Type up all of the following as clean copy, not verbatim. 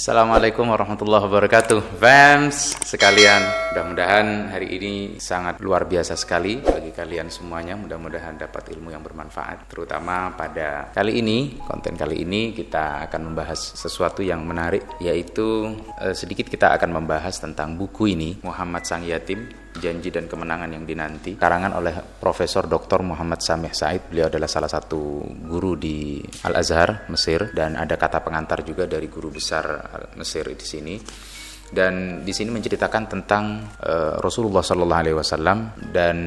Assalamualaikum warahmatullahi wabarakatuh. Fans sekalian, mudah-mudahan hari ini sangat luar biasa sekali bagi kalian semuanya. Mudah-mudahan dapat ilmu yang bermanfaat. Terutama pada konten kali ini kita akan membahas sesuatu yang menarik, yaitu sedikit kita akan membahas tentang buku ini, Muhammad Sang Yatim, Janji dan Kemenangan yang Dinanti, karangan oleh Profesor Dr. Muhammad Sameh Said. Beliau adalah salah satu guru di Al-Azhar, Mesir, dan ada kata pengantar juga dari guru besar Mesir di sini. Dan di sini menceritakan tentang Rasulullah Sallallahu Alaihi Wasallam, dan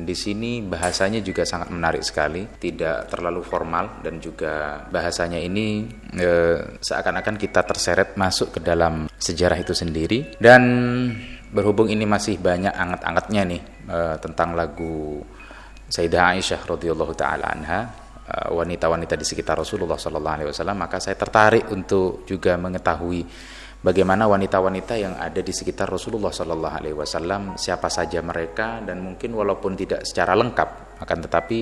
di sini bahasanya juga sangat menarik sekali, tidak terlalu formal, dan juga bahasanya ini seakan-akan kita terseret masuk ke dalam sejarah itu sendiri. Dan berhubung ini masih banyak anget-angetnya nih tentang lagu Sayyidah Aisyah radhiyallahu taala anha, wanita-wanita di sekitar Rasulullah sallallahu alaihi wasallam, maka saya tertarik untuk juga mengetahui bagaimana wanita-wanita yang ada di sekitar Rasulullah sallallahu alaihi wasallam, siapa saja mereka, dan mungkin walaupun tidak secara lengkap, akan tetapi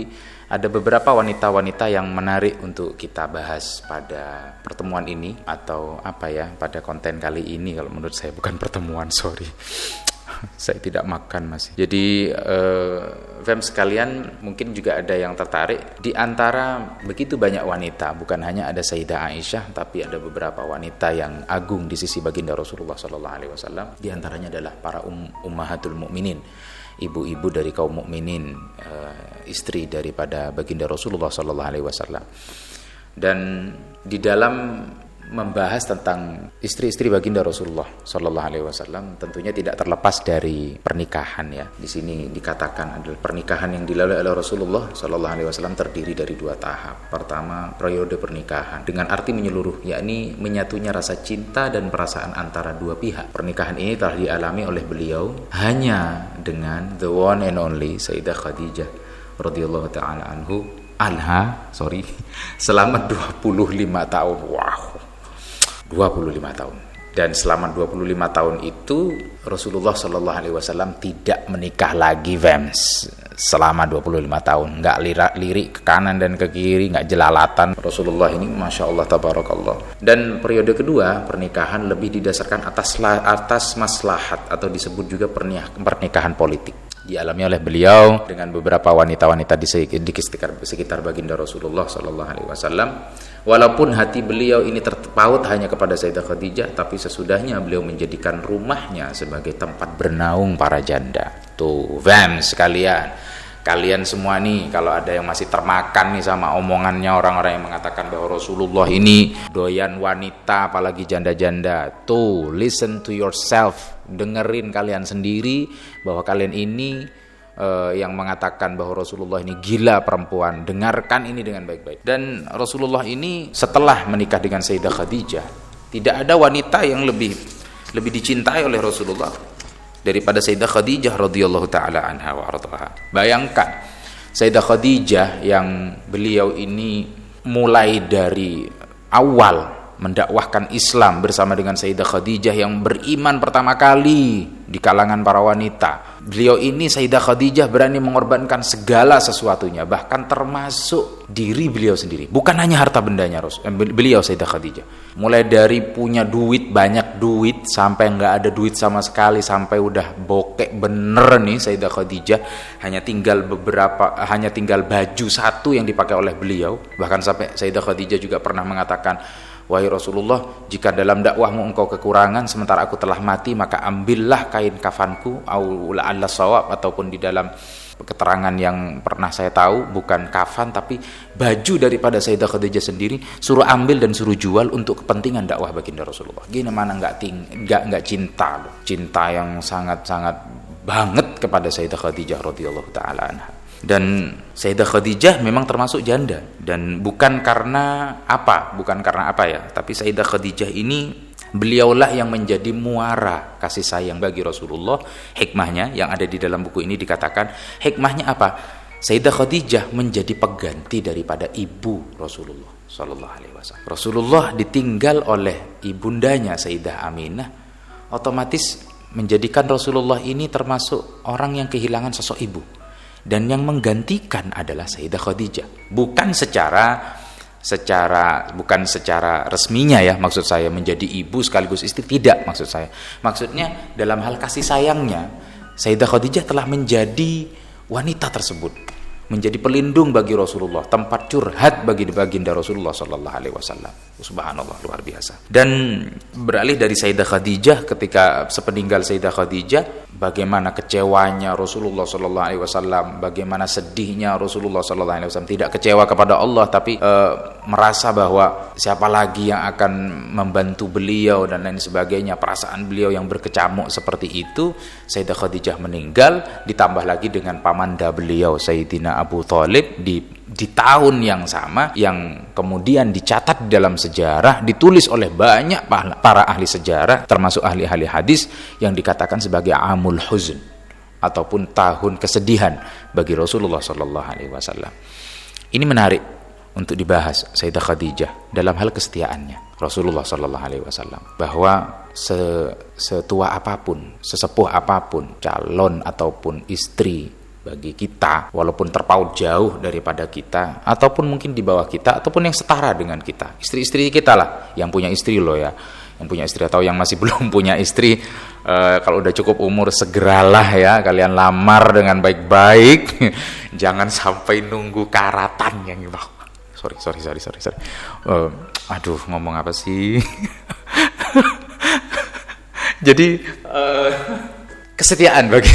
ada beberapa wanita-wanita yang menarik untuk kita bahas pada pertemuan ini, atau pada konten kali ini. Kalau menurut saya bukan pertemuan, sorry. Saya tidak makan masih. Jadi fans sekalian, mungkin juga ada yang tertarik di antara begitu banyak wanita, bukan hanya ada Sayyidah Aisyah, tapi ada beberapa wanita yang agung di sisi baginda Rasulullah sallallahu alaihi wasallam. Di antaranya adalah para ummahatul mukminin, ibu-ibu dari kaum mukminin, istri daripada baginda Rasulullah sallallahu alaihi wasallam. Dan di dalam membahas tentang istri-istri baginda Rasulullah sallallahu alaihi wasallam, tentunya tidak terlepas dari pernikahan ya. Di sini dikatakan adalah pernikahan yang dilalui oleh Rasulullah sallallahu alaihi wasallam terdiri dari dua tahap. Pertama, periode pernikahan dengan arti menyeluruh, yakni menyatunya rasa cinta dan perasaan antara dua pihak. Pernikahan ini telah dialami oleh beliau hanya dengan the one and only Sayyidah Khadijah radhiyallahu taala selama 25 tahun. Wow. 25 tahun. Dan selama 25 tahun itu Rasulullah sallallahu alaihi wasallam tidak menikah lagi, fans. Selama 25 tahun, enggak lirik ke kanan dan ke kiri, enggak jelalatan. Rasulullah ini Masya Allah tabarakallah. Dan periode kedua, pernikahan lebih didasarkan atas maslahat, atau disebut juga pernikahan politik. Dialami oleh beliau dengan beberapa wanita-wanita di sekitar baginda Rasulullah sallallahu alaihi wasallam. Walaupun hati beliau ini terpaut hanya kepada Sayyidah Khadijah, tapi sesudahnya beliau menjadikan rumahnya sebagai tempat bernaung para janda. Tuh, fans sekalian, kalian semua nih, kalau ada yang masih termakan nih sama omongannya orang-orang yang mengatakan bahwa Rasulullah ini doyan wanita, apalagi janda-janda, tuh, listen to yourself, dengerin kalian sendiri bahwa kalian ini yang mengatakan bahwa Rasulullah ini gila perempuan, dengarkan ini dengan baik-baik. Dan Rasulullah ini setelah menikah dengan Sayyidah Khadijah, tidak ada wanita yang lebih dicintai oleh Rasulullah daripada Sayyidah Khadijah radhiyallahu taala anha wa ardhaha. Bayangkan Sayyidah Khadijah yang beliau ini mulai dari awal mendakwahkan Islam bersama dengan Sayyidah Khadijah yang beriman pertama kali di kalangan para wanita. Beliau ini, Sayyidah Khadijah, berani mengorbankan segala sesuatunya, bahkan termasuk diri beliau sendiri. Bukan hanya harta bendanya beliau, Sayyidah Khadijah. Mulai dari punya duit, banyak duit, sampai nggak ada duit sama sekali, sampai udah bokek bener nih Sayyidah Khadijah, hanya tinggal baju satu yang dipakai oleh beliau. Bahkan sampai Sayyidah Khadijah juga pernah mengatakan, wahai Rasulullah, jika dalam dakwahmu engkau kekurangan sementara aku telah mati, maka ambillah kain kafanku, au la'alla shawab, ataupun di dalam keterangan yang pernah saya tahu bukan kafan tapi baju daripada Sayyidah Khadijah sendiri, suruh ambil dan suruh jual untuk kepentingan dakwah baginda Rasulullah. Gimana enggak cinta yang sangat-sangat banget kepada Sayyidah Khadijah radhiyallahu taala anha. Dan Sayyidah Khadijah memang termasuk janda, dan bukan karena apa ya, tapi Sayyidah Khadijah ini beliaulah yang menjadi muara kasih sayang bagi Rasulullah. Hikmahnya yang ada di dalam buku ini dikatakan, hikmahnya apa? Sayyidah Khadijah menjadi pengganti daripada ibu Rasulullah sallallahu alaihi wasallam. Rasulullah ditinggal oleh ibundanya Sayyidah Aminah, otomatis menjadikan Rasulullah ini termasuk orang yang kehilangan sosok ibu. Dan yang menggantikan adalah Sayyidah Khadijah. Bukan secara bukan secara resminya ya, maksud saya menjadi ibu sekaligus istri, tidak maksud saya. Maksudnya dalam hal kasih sayangnya Sayyidah Khadijah telah menjadi wanita tersebut, menjadi pelindung bagi Rasulullah, tempat curhat bagi baginda Rasulullah sallallahu alaihi wasallam. Subhanallah, luar biasa. Dan beralih dari Sayyidah Khadijah, ketika sepeninggal Sayyidah Khadijah, bagaimana kecewanya Rasulullah sallallahu alaihi wasallam, bagaimana sedihnya Rasulullah sallallahu alaihi wasallam, tidak kecewa kepada Allah tapi merasa bahwa siapa lagi yang akan membantu beliau dan lain sebagainya, perasaan beliau yang berkecamuk seperti itu. Sayyidah Khadijah meninggal, ditambah lagi dengan pamanda beliau Sayyidina Abu Thalib di tahun yang sama, yang kemudian dicatat di dalam sejarah, ditulis oleh banyak para ahli sejarah termasuk ahli-ahli hadis, yang dikatakan sebagai amul huzn ataupun tahun kesedihan bagi Rasulullah sallallahu alaihi wasallam. Ini menarik untuk dibahas Sayyidah Khadijah dalam hal kesetiaannya Rasulullah sallallahu alaihi wasallam, bahwa setua apapun, sesepuh apapun calon ataupun istri bagi kita, walaupun terpaut jauh daripada kita ataupun mungkin di bawah kita ataupun yang setara dengan kita, istri-istri kita lah, yang punya istri loh ya, yang punya istri atau yang masih belum punya istri, kalau udah cukup umur segeralah ya kalian lamar dengan baik-baik. Jangan sampai nunggu karatan yang sorry. Aduh, ngomong apa sih? Jadi kesetiaan bagi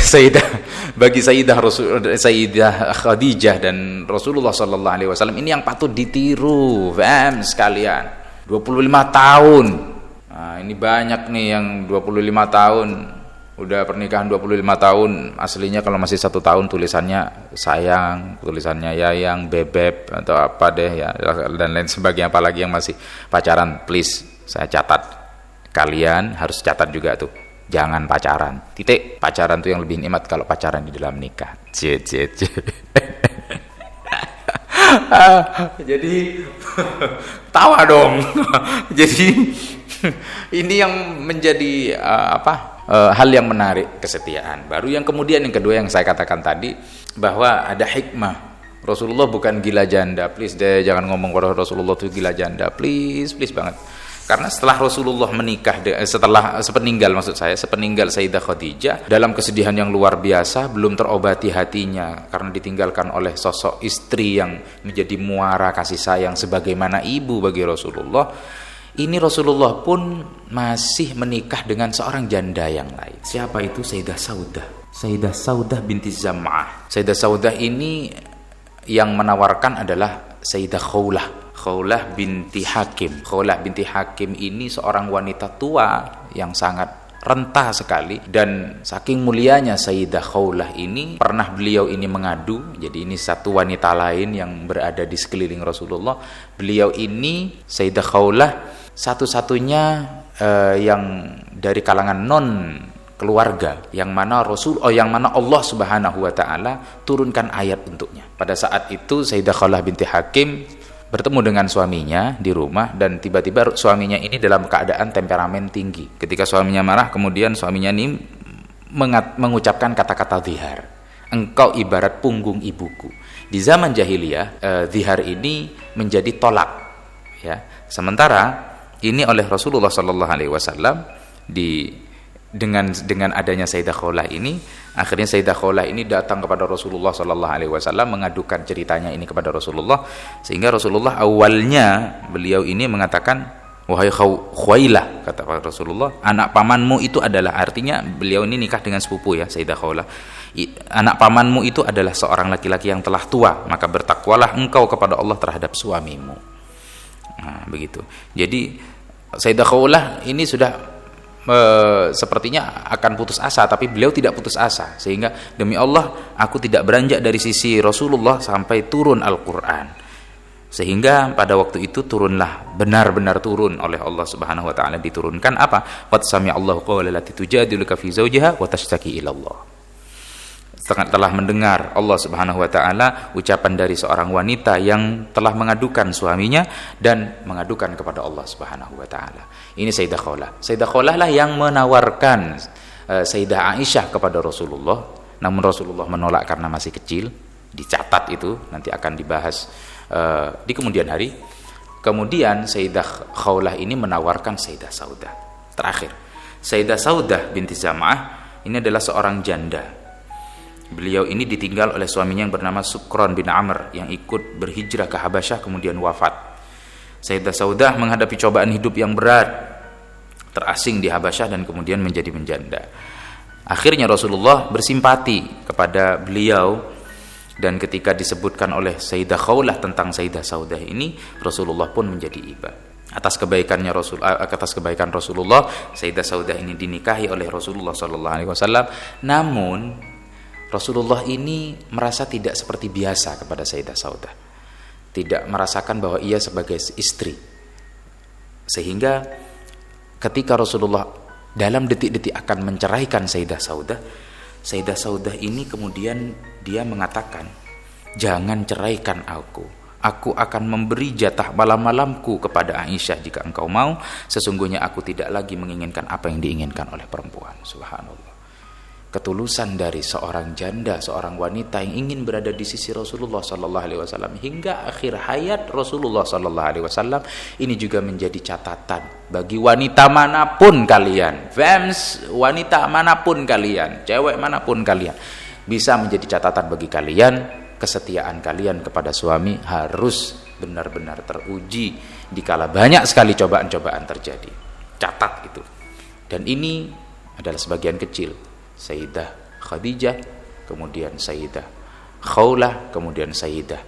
Sayyidah Khadijah dan Rasulullah sallallahu alaihi wasallam ini yang patut ditiru, fam sekalian. 25 tahun. Nah, ini banyak nih yang 25 tahun, udah pernikahan 25 tahun, aslinya kalau masih 1 tahun tulisannya sayang, tulisannya yayang, bebek atau apa deh ya, dan lain sebagainya. Apalagi yang masih pacaran, please saya catat, kalian harus catat juga tuh, jangan pacaran, titik. Pacaran tuh yang lebih nikmat kalau pacaran di dalam nikah. Jadi tawa dong. Jadi ini yang menjadi hal yang menarik, kesetiaan. Baru yang kemudian yang kedua yang saya katakan tadi, bahwa ada hikmah. Rasulullah bukan gila janda, please deh, jangan ngomong kalau Rasulullah itu gila janda, please banget. Karena setelah Rasulullah menikah, sepeninggal Sayyidah Khadijah, dalam kesedihan yang luar biasa, belum terobati hatinya karena ditinggalkan oleh sosok istri yang menjadi muara kasih sayang sebagaimana ibu bagi Rasulullah. Ini Rasulullah pun masih menikah dengan seorang janda yang lain. Siapa itu? Sayyidah Saudah. Sayyidah Saudah binti Zam'ah. Sayyidah Saudah ini yang menawarkan adalah Sayyidah Khawlah binti Hakim. Khawlah binti Hakim ini seorang wanita tua yang sangat renta sekali, dan saking mulianya Sayyidah Khawlah ini, pernah beliau ini mengadu. Jadi ini satu wanita lain yang berada di sekeliling Rasulullah. Beliau ini Sayyidah Khawlah satu-satunya yang dari kalangan non keluarga yang mana Allah Subhanahu wa taala turunkan ayat untuknya. Pada saat itu Sayyidah Khawlah binti Hakim bertemu dengan suaminya di rumah, dan tiba-tiba suaminya ini dalam keadaan temperamen tinggi. Ketika suaminya marah, kemudian suaminya ini mengucapkan kata-kata zihar. Engkau ibarat punggung ibuku. Di zaman jahiliyah, zihar ini menjadi tolak, ya. Sementara ini oleh Rasulullah sallallahu alaihi wasallam dengan adanya Sayyidah Khawlah ini, akhirnya Sayyidah Khawlah ini datang kepada Rasulullah sallallahu alaihi wasallam mengadukan ceritanya ini kepada Rasulullah, sehingga Rasulullah awalnya beliau ini mengatakan, wahai Khawailah, kata Rasulullah, anak pamanmu itu adalah, artinya beliau ini nikah dengan sepupu ya, Sayyidah Khawlah, anak pamanmu itu adalah seorang laki-laki yang telah tua, maka bertakwalah engkau kepada Allah terhadap suamimu. Nah, begitu. Jadi Sayyidah Khawlah ini sudah sepertinya akan putus asa, tapi beliau tidak putus asa, sehingga demi Allah aku tidak beranjak dari sisi Rasulullah sampai turun Al-Quran, sehingga pada waktu itu turunlah, benar-benar turun oleh Allah Subhanahu wa taala, diturunkan apa? Qad sami'allahu qawla allati tujadiluka fi zawjiha wa tashtaki ila Allah. Telah mendengar Allah Subhanahu wa taala ucapan dari seorang wanita yang telah mengadukan suaminya dan mengadukan kepada Allah Subhanahu wa taala. Ini Sayyidah Khawlah. Sayyidah Khawlah lah yang menawarkan Sayyidah Aisyah kepada Rasulullah, namun Rasulullah menolak karena masih kecil. Dicatat itu, nanti akan dibahas di kemudian hari. Kemudian Sayyidah Khawlah ini menawarkan Sayyidah Saudah. Terakhir, Sayyidah Saudah binti Zam'ah ini adalah seorang janda. Beliau ini ditinggal oleh suaminya yang bernama Sukron bin Amr yang ikut berhijrah ke Habasyah kemudian wafat. Sayyidah Saudah menghadapi cobaan hidup yang berat, terasing di Habasyah dan kemudian menjadi menjanda. Akhirnya Rasulullah bersimpati kepada beliau, dan ketika disebutkan oleh Sayyidah Khawlah tentang Sayyidah Saudah ini, Rasulullah pun menjadi iba. Atas kebaikan Rasulullah, Sayyidah Saudah ini dinikahi oleh Rasulullah SAW. Namun Rasulullah ini merasa tidak seperti biasa kepada Sayyidah Saudah, tidak merasakan bahwa ia sebagai istri, sehingga ketika Rasulullah dalam detik-detik akan menceraikan Sayyidah Saudah ini kemudian dia mengatakan, jangan ceraikan aku akan memberi jatah malam-malamku kepada Aisyah jika engkau mau, sesungguhnya aku tidak lagi menginginkan apa yang diinginkan oleh perempuan. Subhanallah, ketulusan dari seorang janda, seorang wanita yang ingin berada di sisi Rasulullah SAW hingga akhir hayat Rasulullah SAW. Ini juga menjadi catatan bagi wanita manapun kalian, fans, wanita manapun kalian, cewek manapun kalian, bisa menjadi catatan bagi kalian. Kesetiaan kalian kepada suami harus benar-benar teruji dikala banyak sekali cobaan-cobaan terjadi. Catat itu. Dan ini adalah sebagian kecil. Sayyidah Khadijah, kemudian Sayyidah Khawlah, kemudian Sayyidah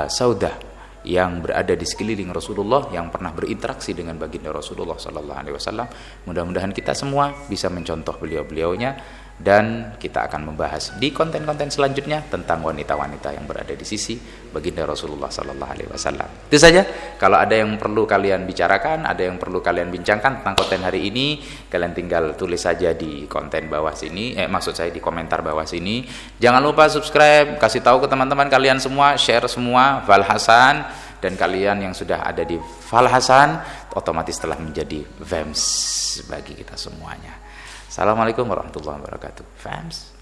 Saudah yang berada di sekeliling Rasulullah, yang pernah berinteraksi dengan baginda Rasulullah SAW. Mudah-mudahan kita semua bisa mencontoh beliau-beliaunya, dan kita akan membahas di konten-konten selanjutnya tentang wanita-wanita yang berada di sisi baginda Rasulullah SAW. Itu saja. Kalau ada yang perlu kalian bicarakan, ada yang perlu kalian bincangkan tentang konten hari ini, kalian tinggal tulis saja di konten bawah sini, maksud saya di komentar bawah sini. Jangan lupa subscribe, kasih tahu ke teman-teman kalian semua, share semua Val Hasan, dan kalian yang sudah ada di Val Hasan otomatis telah menjadi fans bagi kita semuanya. Assalamualaikum warahmatullahi wabarakatuh. Fans.